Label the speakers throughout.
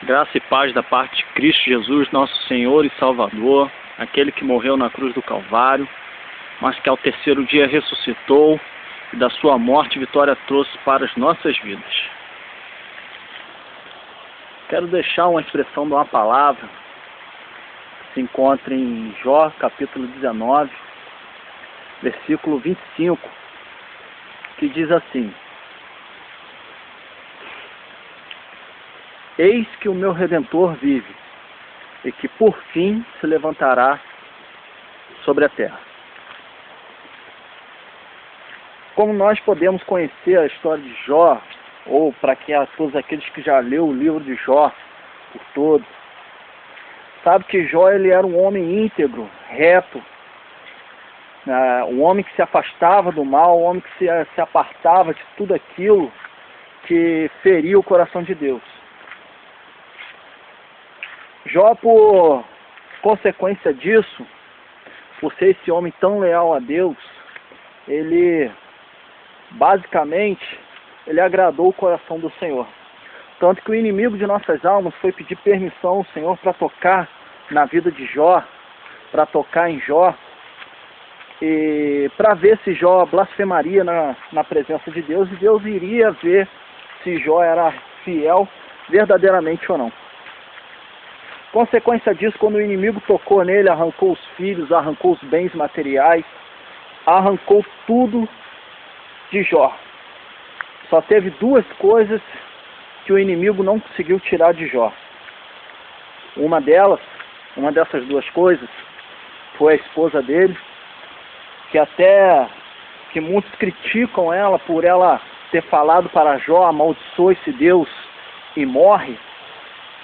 Speaker 1: Graça e paz da parte de Cristo Jesus, nosso Senhor e Salvador, aquele que morreu na cruz do Calvário, mas que ao terceiro dia ressuscitou e da sua morte vitória trouxe para as nossas vidas. Quero deixar uma expressão de uma palavra que se encontra em Jó, capítulo 19, versículo 25, que diz assim: Eis que o meu Redentor vive, e que por fim se levantará sobre a terra. Como nós podemos conhecer a história de Jó, ou para todos aqueles que já leu o livro de Jó por todo, sabe que Jó ele era um homem íntegro, reto, um homem que se afastava do mal, um homem que se apartava de tudo aquilo que feria o coração de Deus. Jó, por consequência disso, por ser esse homem tão leal a Deus, ele basicamente agradou o coração do Senhor. Tanto que o inimigo de nossas almas foi pedir permissão ao Senhor para tocar na vida de Jó, para tocar em Jó, e para ver se Jó blasfemaria na presença de Deus, e Deus iria ver se Jó era fiel verdadeiramente ou não. Consequência disso, quando o inimigo tocou nele, arrancou os filhos, arrancou os bens materiais, arrancou tudo de Jó. Só teve duas coisas que o inimigo não conseguiu tirar de Jó. Uma dessas duas coisas, foi a esposa dele, que muitos criticam ela por ela ter falado para Jó: amaldiçoe-se Deus e morre.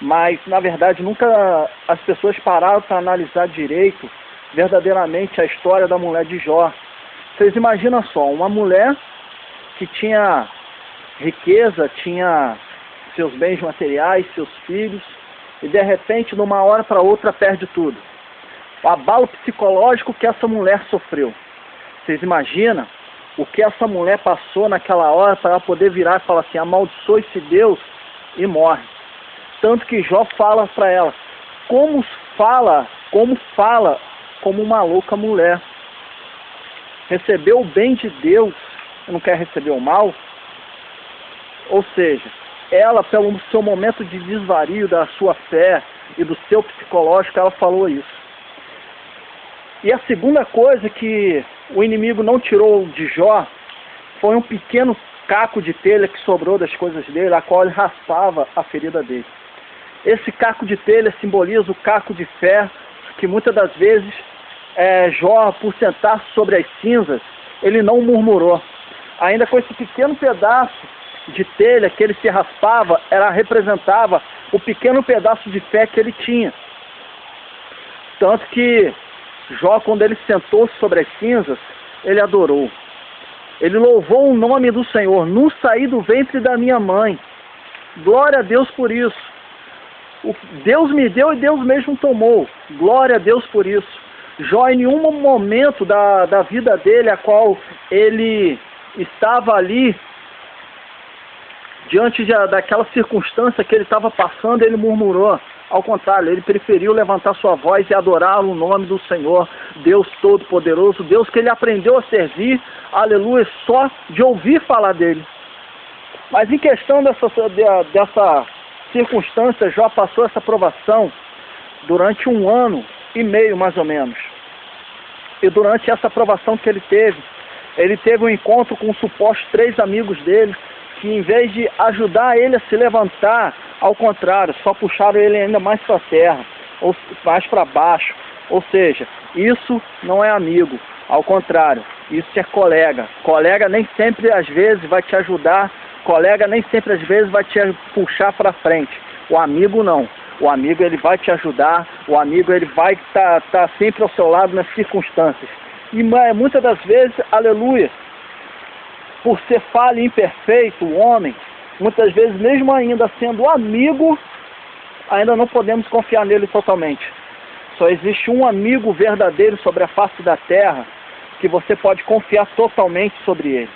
Speaker 1: Mas, na verdade, nunca as pessoas pararam para analisar direito, verdadeiramente, a história da mulher de Jó. Vocês imaginam só, uma mulher que tinha riqueza, tinha seus bens materiais, seus filhos, e de repente, de uma hora para outra, perde tudo. O abalo psicológico que essa mulher sofreu. Vocês imaginam o que essa mulher passou naquela hora para ela poder virar e falar assim: amaldiçoe-se Deus e morre. Tanto que Jó fala para ela, como fala como uma louca mulher. Recebeu o bem de Deus, não quer receber o mal? Ou seja, ela, pelo seu momento de desvario da sua fé e do seu psicológico, ela falou isso. E a segunda coisa que o inimigo não tirou de Jó foi um pequeno caco de telha que sobrou das coisas dele, a qual ele raspava a ferida dele. Esse caco de telha simboliza o caco de fé, que muitas das vezes Jó, por sentar sobre as cinzas, ele não murmurou. Ainda com esse pequeno pedaço de telha que ele se raspava, representava o pequeno pedaço de fé que ele tinha. Tanto que Jó, quando ele sentou sobre as cinzas, ele adorou. Ele louvou o nome do Senhor: no saí do ventre da minha mãe. Glória a Deus por isso. Deus me deu e Deus mesmo tomou. Glória a Deus por isso. Jó, em nenhum momento da vida dele, a qual ele estava ali, diante daquela circunstância que ele estava passando, ele murmurou. Ao contrário, ele preferiu levantar sua voz e adorar o nome do Senhor, Deus Todo-Poderoso, Deus que ele aprendeu a servir, aleluia, só de ouvir falar dele. Mas em questão dessa circunstância, Jó passou essa provação durante 1 ano e meio, mais ou menos. E durante essa provação que ele teve um encontro com supostos 3 amigos dele, que em vez de ajudar ele a se levantar, ao contrário, só puxaram ele ainda mais para a terra, ou mais para baixo. Ou seja, isso não é amigo, ao contrário, isso é colega. Colega nem sempre, às vezes, vai te ajudar, colega nem sempre, às vezes, vai te puxar para frente. O amigo não. O amigo, ele vai te ajudar, o amigo, ele vai estar sempre ao seu lado nas circunstâncias. E muitas das vezes, aleluia, por ser falho e imperfeito, o homem, muitas vezes, mesmo ainda sendo amigo, ainda não podemos confiar nele totalmente. Só existe um amigo verdadeiro sobre a face da terra que você pode confiar totalmente sobre ele.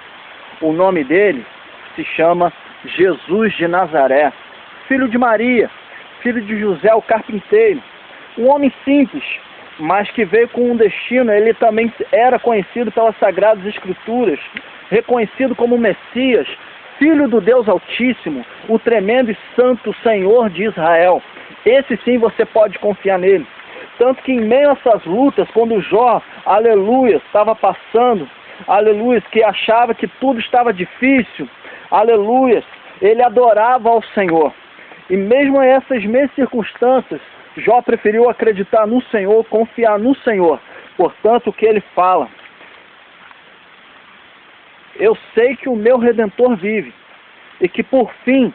Speaker 1: O nome dele se chama Jesus de Nazaré, filho de Maria, filho de José, o carpinteiro. Um homem simples, mas que veio com um destino. Ele também era conhecido pelas Sagradas Escrituras, reconhecido como Messias, Filho do Deus Altíssimo, o tremendo e santo Senhor de Israel. Esse sim você pode confiar nele. Tanto que em meio a essas lutas, quando Jó, aleluia, estava passando, aleluia, que achava que tudo estava difícil, aleluia, ele adorava ao Senhor. E mesmo em essas mesmas circunstâncias, Jó preferiu acreditar no Senhor, confiar no Senhor. Portanto, o que ele fala? Eu sei que o meu Redentor vive, e que por fim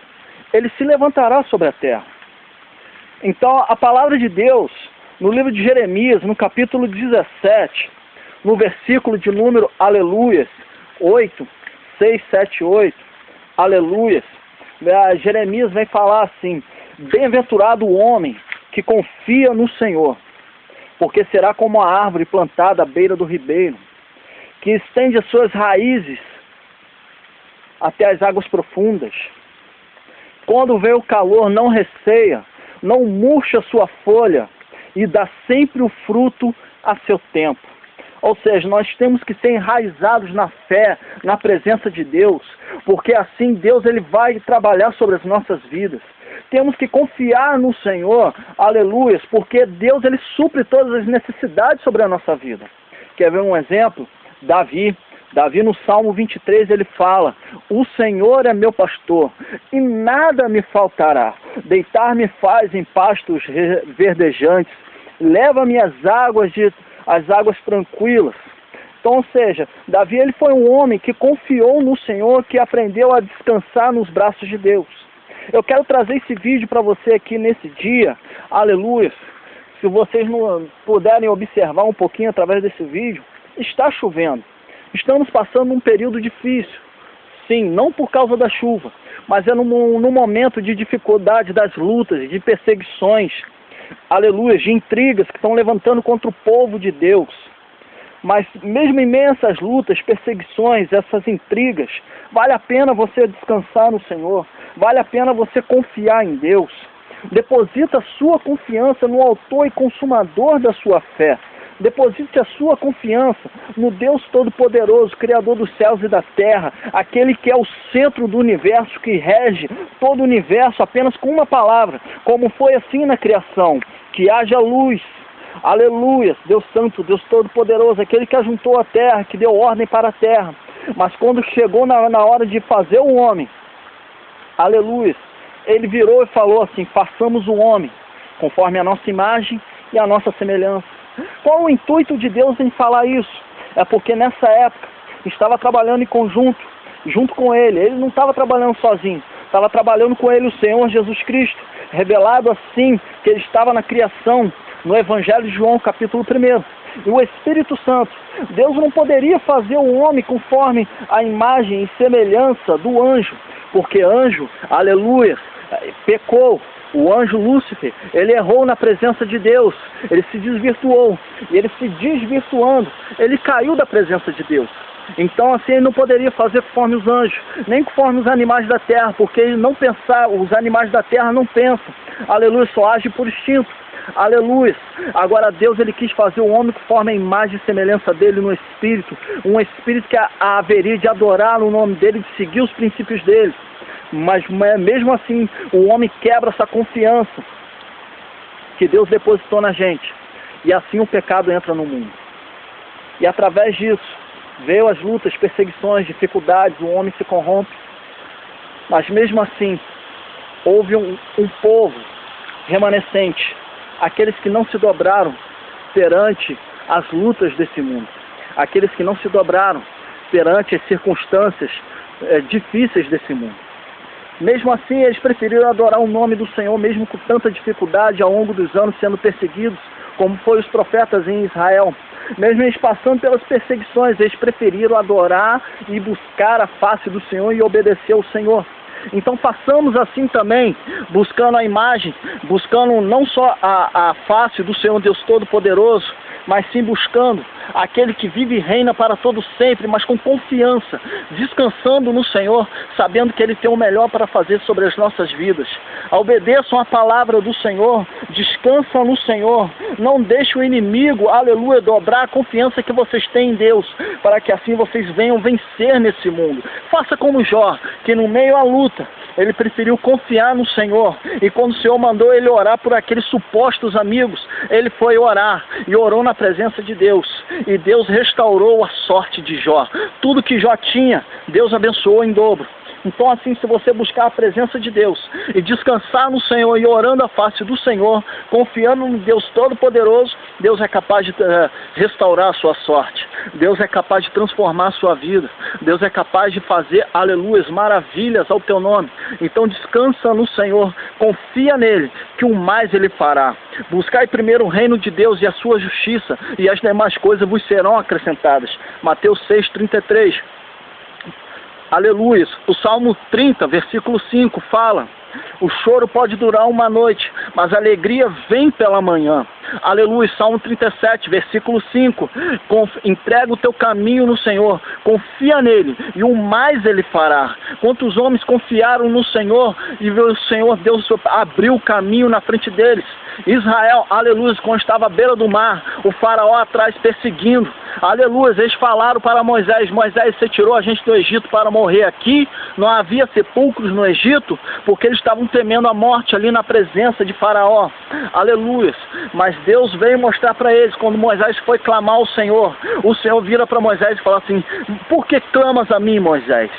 Speaker 1: ele se levantará sobre a terra. Então a palavra de Deus, no livro de Jeremias, no capítulo 17, no versículo de número, aleluias, 8, 6, 7, 8, aleluias, Jeremias vem falar assim: bem-aventurado o homem que confia no Senhor, porque será como a árvore plantada à beira do ribeiro, que estende as suas raízes até as águas profundas. Quando vem o calor, não receia, não murcha sua folha, e dá sempre o fruto a seu tempo. Ou seja, nós temos que ser enraizados na fé, na presença de Deus, porque assim Deus ele vai trabalhar sobre as nossas vidas. Temos que confiar no Senhor, aleluias, porque Deus ele supre todas as necessidades sobre a nossa vida. Quer ver um exemplo? Davi no Salmo 23 ele fala: o Senhor é meu pastor e nada me faltará. Deitar-me faz em pastos verdejantes, leva-me às águas tranquilas. Então, ou seja, Davi ele foi um homem que confiou no Senhor, que aprendeu a descansar nos braços de Deus. Eu quero trazer esse vídeo para você aqui nesse dia, aleluia. Se vocês não puderem observar um pouquinho através desse vídeo, está chovendo. Estamos passando um período difícil. Sim, não por causa da chuva, mas é num momento de dificuldade, das lutas, de perseguições, aleluia, de intrigas que estão levantando contra o povo de Deus. Mas mesmo em meio a essas lutas, perseguições, essas intrigas, vale a pena você descansar no Senhor, vale a pena você confiar em Deus. Deposita a sua confiança no autor e consumador da sua fé. Deposite a sua confiança no Deus Todo-Poderoso, Criador dos céus e da terra, aquele que é o centro do universo, que rege todo o universo apenas com uma palavra, como foi assim na criação: que haja luz. Aleluia, Deus Santo, Deus Todo-Poderoso, aquele que ajuntou a terra, que deu ordem para a terra. Mas quando chegou na hora de fazer o homem, aleluia, ele virou e falou assim: façamos o homem conforme a nossa imagem e a nossa semelhança. Qual o intuito de Deus em falar isso? É porque nessa época estava trabalhando em conjunto, junto com ele. Ele não estava trabalhando sozinho, estava trabalhando com ele o Senhor Jesus Cristo, revelado assim que ele estava na criação, no Evangelho de João, capítulo 1. E o Espírito Santo, Deus não poderia fazer o homem conforme a imagem e semelhança do anjo, porque anjo, aleluia, pecou. O anjo Lúcifer, ele errou na presença de Deus, ele se desvirtuou, e ele se desvirtuando, ele caiu da presença de Deus. Então assim ele não poderia fazer conforme os anjos, nem conforme os animais da terra, porque ele não pensava, os animais da terra não pensam, aleluia, só age por instinto, aleluia. Agora Deus ele quis fazer o homem conforme a imagem e semelhança dele no Espírito, um Espírito que haveria de adorar no nome dele, de seguir os princípios dele. Mas mesmo assim, o homem quebra essa confiança que Deus depositou na gente. E assim o pecado entra no mundo. E através disso, veio as lutas, perseguições, dificuldades, o homem se corrompe. Mas mesmo assim, houve um povo remanescente, aqueles que não se dobraram perante as lutas desse mundo, aqueles que não se dobraram perante as circunstâncias difíceis desse mundo. Mesmo assim, eles preferiram adorar o nome do Senhor, mesmo com tanta dificuldade ao longo dos anos, sendo perseguidos, como foi os profetas em Israel. Mesmo eles passando pelas perseguições, eles preferiram adorar e buscar a face do Senhor e obedecer ao Senhor. Então façamos assim também, buscando a imagem, buscando não só a face do Senhor Deus Todo-Poderoso, mas sim buscando aquele que vive e reina para todo sempre, mas com confiança, descansando no Senhor, sabendo que Ele tem o melhor para fazer sobre as nossas vidas. Obedeçam a palavra do Senhor, descansam no Senhor, não deixe o inimigo, aleluia, dobrar a confiança que vocês têm em Deus, para que assim vocês venham vencer nesse mundo. Faça como Jó, que no meio à luta, ele preferiu confiar no Senhor, e quando o Senhor mandou ele orar por aqueles supostos amigos, ele foi orar, e orou na presença de Deus, e Deus restaurou a sorte de Jó. Tudo que Jó tinha, Deus abençoou em dobro. Então assim, se você buscar a presença de Deus, e descansar no Senhor, e orando a face do Senhor, confiando no Deus Todo-Poderoso, Deus é capaz de restaurar a sua sorte. Deus é capaz de transformar a sua vida. Deus é capaz de fazer, aleluias, maravilhas ao teu nome. Então descansa no Senhor, confia nele, que o mais ele fará. Buscai primeiro o reino de Deus e a sua justiça, e as demais coisas vos serão acrescentadas. Mateus 6:33. Aleluia. O Salmo 30, versículo 5 fala: o choro pode durar uma noite, mas a alegria vem pela manhã. Aleluia. Salmo 37, versículo 5. Entrega o teu caminho no Senhor, confia nele, e o mais ele fará. Quantos homens confiaram no Senhor, e o Senhor Deus abriu o caminho na frente deles. Israel, aleluia, quando estava à beira do mar, o faraó atrás perseguindo. Aleluia, eles falaram para Moisés: Moisés, você tirou a gente do Egito para morrer aqui? Não havia sepulcros no Egito? Porque eles estavam temendo a morte ali na presença de faraó. Aleluia. Mas Deus veio mostrar para eles, quando Moisés foi clamar ao Senhor, o Senhor vira para Moisés e fala assim: por que clamas a mim, Moisés?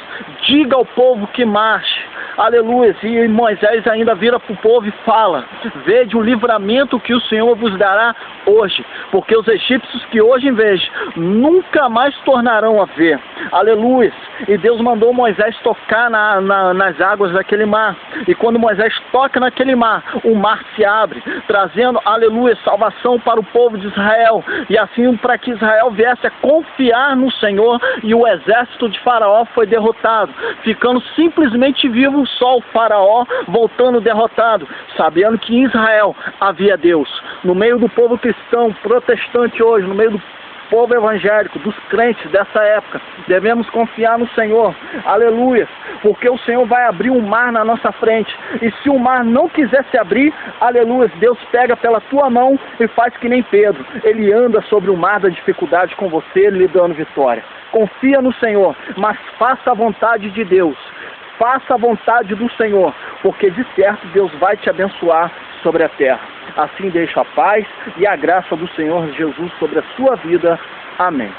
Speaker 1: Diga ao povo que marche. Aleluia. E Moisés ainda vira para o povo e fala: vede o livramento que o Senhor vos dará hoje, porque os egípcios que hoje vejo nunca mais tornarão a ver. Aleluia. E Deus mandou Moisés tocar nas águas daquele mar, e quando Moisés toca naquele mar, o mar se abre, trazendo, aleluia, salvação para o povo de Israel, e assim para que Israel viesse a confiar no Senhor, e o exército de Faraó foi derrotado, ficando simplesmente vivo só o Faraó, voltando derrotado, sabendo que em Israel havia Deus. No meio do povo cristão, protestante hoje, no meio do povo evangélico, dos crentes dessa época, devemos confiar no Senhor, aleluia, porque o Senhor vai abrir um mar na nossa frente, e se o mar não quiser se abrir, aleluia, Deus pega pela tua mão e faz que nem Pedro, ele anda sobre o mar da dificuldade com você, lhe dando vitória. Confia no Senhor, mas faça a vontade de Deus, faça a vontade do Senhor, porque de certo Deus vai te abençoar sobre a terra. Assim deixo a paz e a graça do Senhor Jesus sobre a sua vida. Amém.